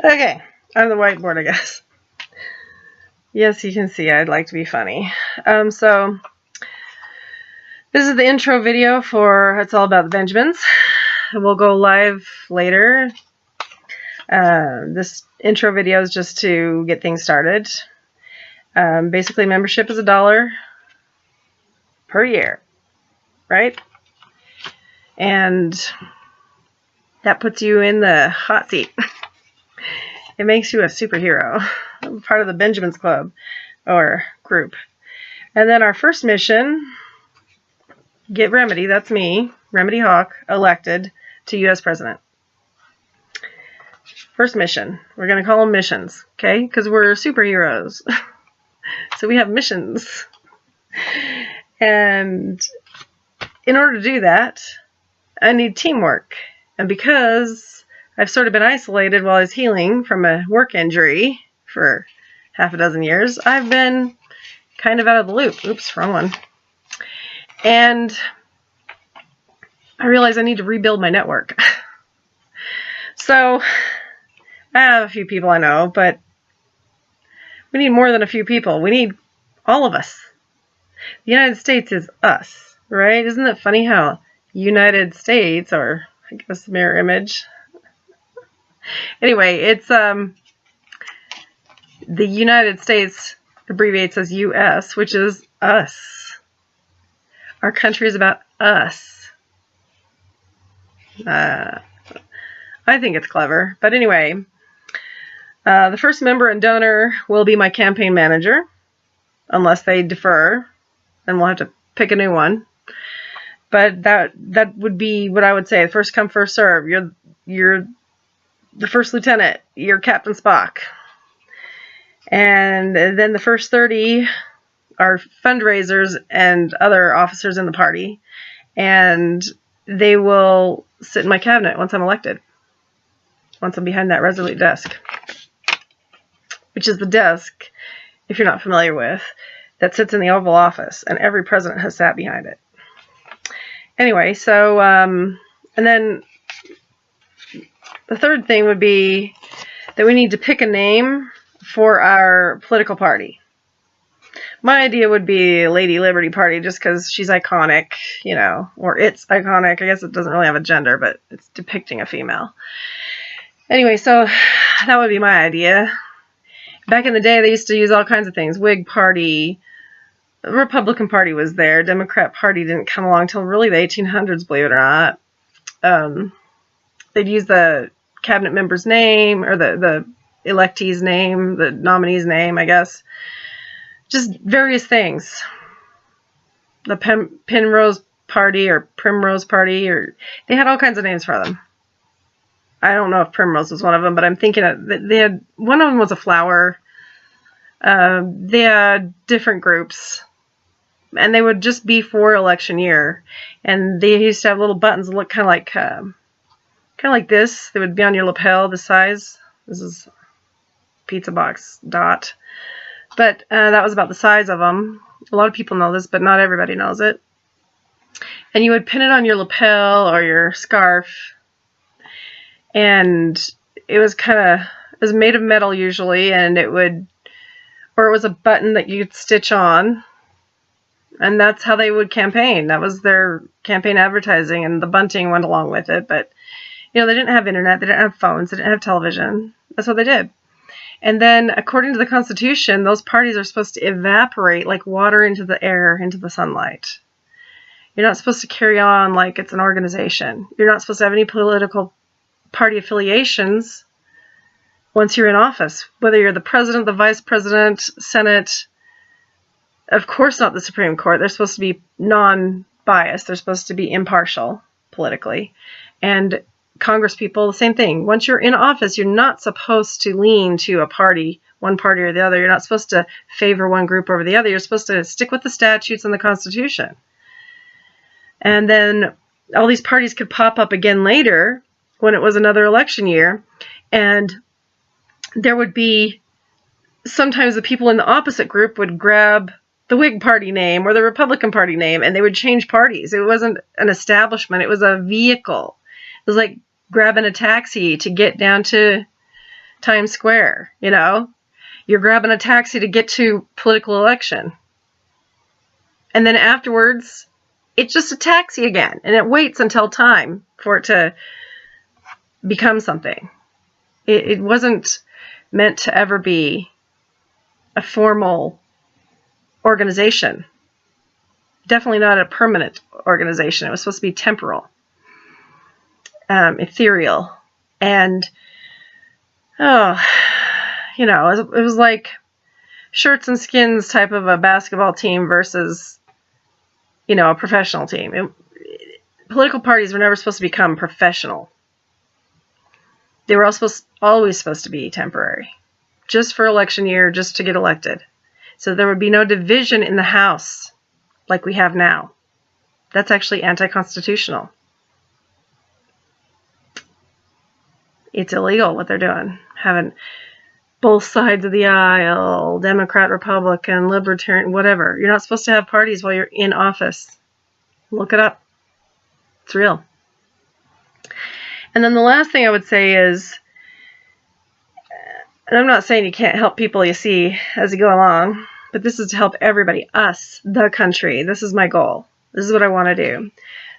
Okay, on the whiteboard, I guess. Yes, you can see I'd like to be funny. So this is the intro video for It's All About the Benjamins. We'll go live later. This intro video is just to get things started. Basically, membership is $1 per year, right? And that puts you in the hot seat. It makes you a superhero, part of the Benjamins Club or group. And then our first mission, get Remedy, that's me, Remedy Hawk, elected to U.S. President. First mission. We're going to call them missions, okay? Because we're superheroes. So we have missions. And in order to do that, I need teamwork. And because I've sort of been isolated while I was healing from a work injury for half a dozen years, I've been kind of out of the loop. Oops, wrong one. And I realized I need to rebuild my network. So I have a few people I know, but we need more than a few people. We need all of us. The United States is us, right? Isn't it funny how United States, or I guess mirror image. Anyway, it's the United States abbreviates as US, which is us. Our country is about us. I think it's clever. But anyway, the first member and donor will be my campaign manager, unless they defer, and we'll have to pick a new one. But that would be what I would say. First come, first serve. You're the first lieutenant. You're Captain Spock. And then the first 30 are fundraisers and other officers in the party. And they will sit in my cabinet once I'm elected. Once I'm behind that resolute desk. Which is the desk, if you're not familiar with, that sits in the Oval Office. And every president has sat behind it. Anyway, so, and then the third thing would be that we need to pick a name for our political party. My idea would be Lady Liberty Party, just because she's iconic, you know, or it's iconic. I guess it doesn't really have a gender, but it's depicting a female. Anyway, so that would be my idea. Back in the day, they used to use all kinds of things. Whig Party, the Republican Party was there. Democrat Party didn't come along till really the 1800s, believe it or not. They'd use the cabinet member's name, or the electee's name, the nominee's name, I guess. Just various things. The Penrose Party or Primrose Party, or they had all kinds of names for them. I don't know if Primrose was one of them, but I'm thinking they had, one of them was a flower. They had different groups. And they would just be for election year. And they used to have little buttons that look kind of like this. They would be on your lapel, this size. This is pizza box dot. But that was about the size of them. A lot of people know this, but not everybody knows it. And you would pin it on your lapel or your scarf. And it was made of metal usually, and it was a button that you could stitch on. And that's how they would campaign. That was their campaign advertising, and the bunting went along with it. But, you know, they didn't have internet. They didn't have phones. They didn't have television. That's what they did. And then, according to the Constitution, those parties are supposed to evaporate like water into the air, into the sunlight. You're not supposed to carry on like it's an organization. You're not supposed to have any political party affiliations once you're in office. Whether you're the president, the vice president, Senate, of course not the Supreme Court. They're supposed to be non-biased. They're supposed to be impartial politically. And Congress people, the same thing. Once you're in office, you're not supposed to lean to a party, one party or the other. You're not supposed to favor one group over the other. You're supposed to stick with the statutes and the Constitution. And then all these parties could pop up again later when it was another election year. And there would be, sometimes the people in the opposite group would grab the Whig Party name or the Republican Party name, and they would change parties. It wasn't an establishment. It was a vehicle. It was like grabbing a taxi to get down to Times Square, you know? You're grabbing a taxi to get to political election. And then afterwards, it's just a taxi again. And it waits until time for it to become something. It wasn't meant to ever be a formal organization. Definitely not a permanent organization. It was supposed to be temporal, ethereal. And, you know, it was like shirts and skins type of a basketball team versus, you know, a professional team. Political parties were never supposed to become professional. They were always supposed to be temporary, just for election year, just to get elected. So there would be no division in the House like we have now. That's actually anti-constitutional. It's illegal what they're doing, having both sides of the aisle, Democrat, Republican, Libertarian, whatever. You're not supposed to have parties while you're in office. Look it up. It's real. And then the last thing I would say is, and I'm not saying you can't help people you see as you go along, but this is to help everybody, us, the country. This is my goal. This is what I want to do.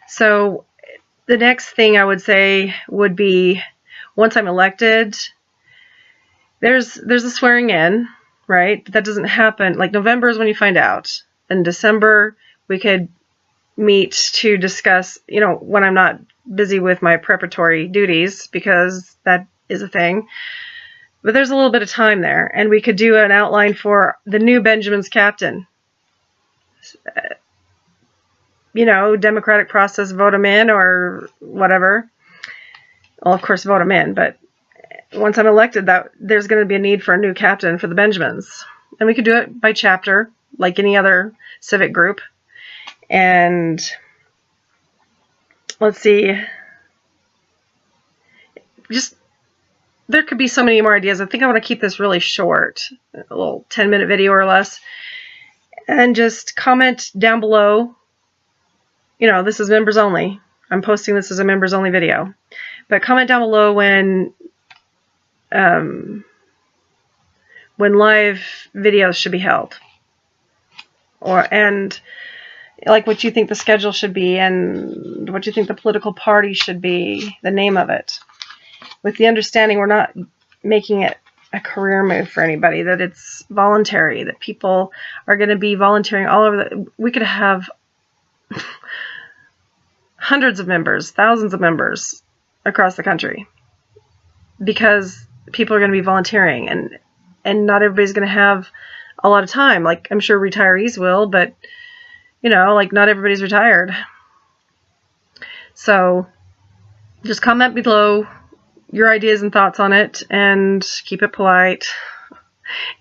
So the next thing I would say would be, once I'm elected, there's a swearing in, right? But that doesn't happen. Like November is when you find out. In December, we could meet to discuss, you know, when I'm not busy with my preparatory duties, because that is a thing. But there's a little bit of time there, and we could do an outline for the new Benjamin's captain. You know, democratic process, vote him in or whatever. Well, of course, vote him in, but once I'm elected, that there's going to be a need for a new captain for the Benjamins. And we could do it by chapter, like any other civic group. And let's see, just, there could be so many more ideas. I think I want to keep this really short, a little 10-minute video or less. And just comment down below. You know, this is members only. I'm posting this as a members only video. But comment down below when live videos should be held. And like what you think the schedule should be and what you think the political party should be, the name of it. With the understanding we're not making it a career move for anybody, that it's voluntary, that people are going to be volunteering all over. We could have hundreds of members, thousands of members across the country, because people are going to be volunteering, and not everybody's going to have a lot of time. Like, I'm sure retirees will, but, you know, like, not everybody's retired. So just comment below your ideas and thoughts on it, and keep it polite.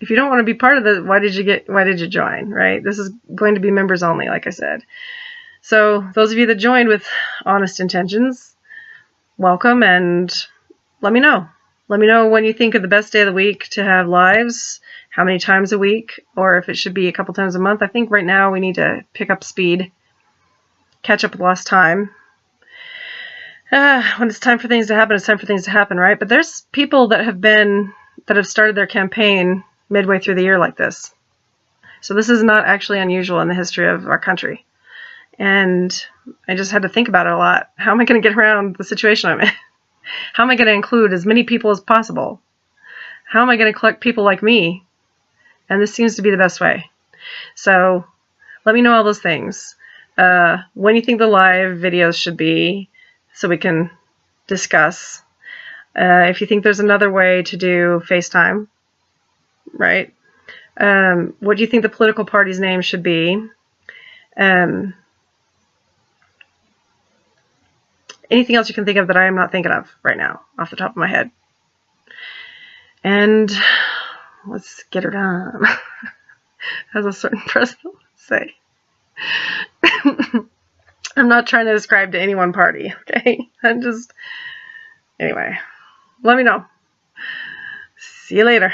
If you don't want to be part of it, why did you join, right? This is going to be members only, like I said. So those of you that joined with honest intentions, welcome, and let me know. Let me know when you think of the best day of the week to have lives, how many times a week, or if it should be a couple times a month. I think right now we need to pick up speed, catch up with lost time. When it's time for things to happen, it's time for things to happen, right? But there's people that have started their campaign midway through the year like this. So this is not actually unusual in the history of our country. And I just had to think about it a lot. How am I going to get around the situation I'm in? How am I going to include as many people as possible? How am I going to collect people like me? And this seems to be the best way. So let me know all those things. When you think the live videos should be, so we can discuss. If you think there's another way to do FaceTime, right? What do you think the political party's name should be? Anything else you can think of that I am not thinking of right now, off the top of my head. And let's get her done. As a certain president would say. I'm not trying to describe to any one party, okay? Anyway, let me know. See you later.